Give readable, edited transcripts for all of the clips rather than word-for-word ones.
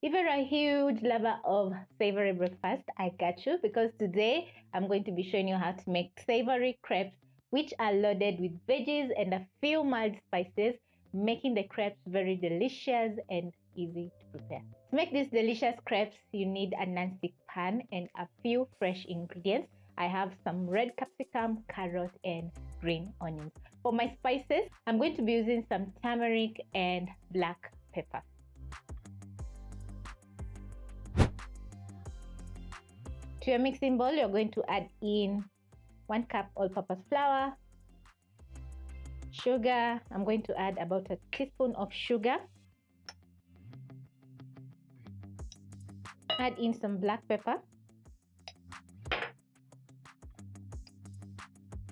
If you're a huge lover of savory breakfast, I got you, because today I'm going to be showing you how to make savory crepes, which are loaded with veggies and a few mild spices, making the crepes very delicious and easy to prepare. To make these delicious crepes, you need a non-stick pan and a few fresh ingredients. I have some red capsicum, carrot, and green onions. For my spices, I'm going to be using some turmeric and black pepper. To your mixing bowl, you're going to add in 1 cup all-purpose flour, sugar. I'm going to add about a teaspoon of sugar. Add in some black pepper,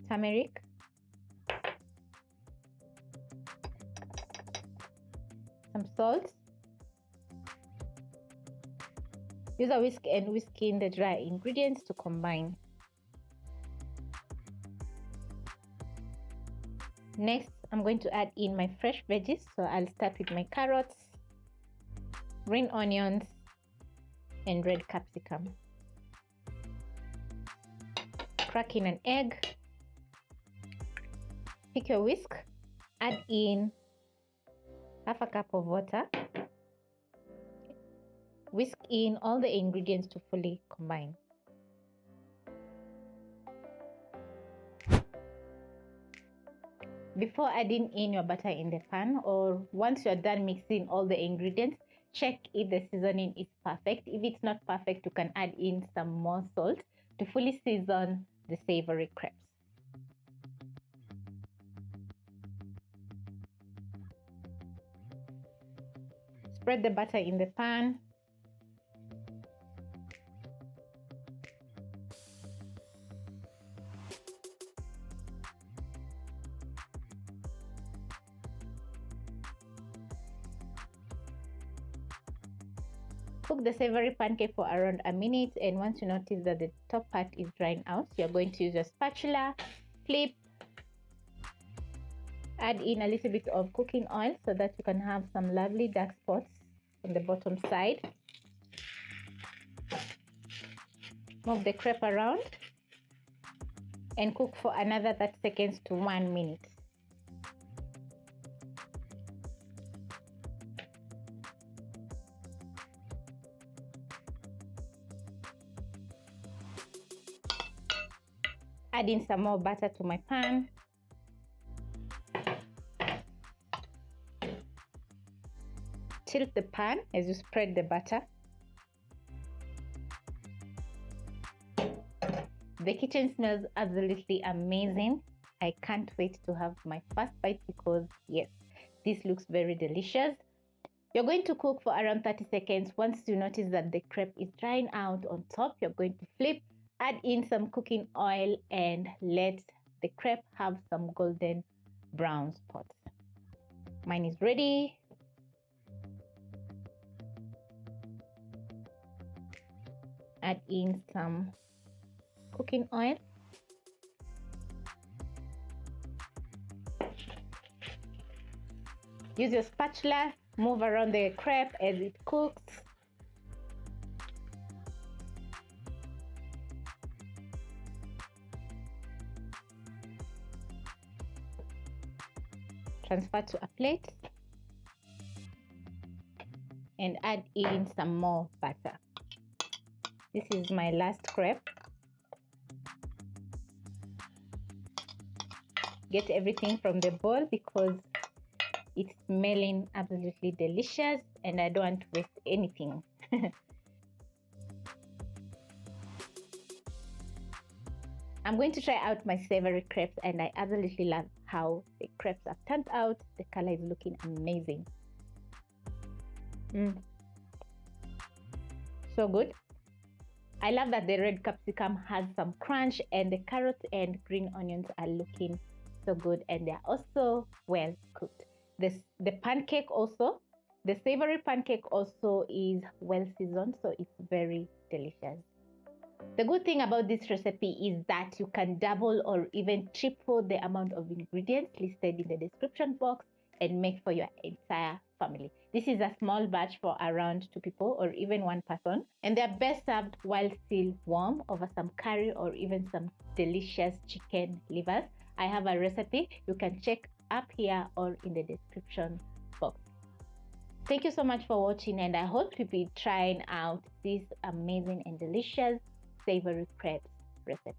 turmeric, some salt. Use a whisk and whisk in the dry ingredients to combine. Next, I'm going to add in my fresh veggies. So I'll start with my carrots, green onions, and red capsicum. Crack in an egg. Pick your whisk. Add in half a cup of water. Whisk in all the ingredients to fully combine. Before adding in your butter in the pan, or once you're done mixing all the ingredients, check if the seasoning is perfect. If it's not perfect, you can add in some more salt to fully season the savory crepes. Spread the butter in the pan. Cook the savory pancake for around a minute, and once you notice that the top part is drying out, you're going to use your spatula, flip, add in a little bit of cooking oil so that you can have some lovely dark spots on the bottom side. Move the crepe around and cook for another 30 seconds to 1 minute. Add in some more butter to my pan. Tilt the pan as you spread the butter. The kitchen smells absolutely amazing. I can't wait to have my first bite, because yes, this looks very delicious. You're going to cook for around 30 seconds. Once you notice that the crepe is drying out on top, you're going to flip, add in some cooking oil, and let the crepe have some golden brown spots. Mine is ready. Add in some cooking oil. Use your spatula, move around the crepe as it cooks. Transfer to a plate and add in some more butter. This is my last crepe. Get everything from the bowl because it's smelling absolutely delicious and I don't want to waste anything. I'm going to try out my savory crepes, and I absolutely love how the crepes have turned out. The color is looking amazing. So good. I love that the red capsicum has some crunch, and the carrots and green onions are looking so good, and they're also well cooked. The pancake also, the savory pancake also is well seasoned, so it's very delicious. The good thing about this recipe is that you can double or even triple the amount of ingredients listed in the description box and make for your entire family. This is a small batch for around 2 people or even 1 person, and they're best served while still warm over some curry or even some delicious chicken livers. I have a recipe you can check up here or in the description box. Thank you so much for watching, and I hope you'll be trying out this amazing and delicious savory crepes recipe.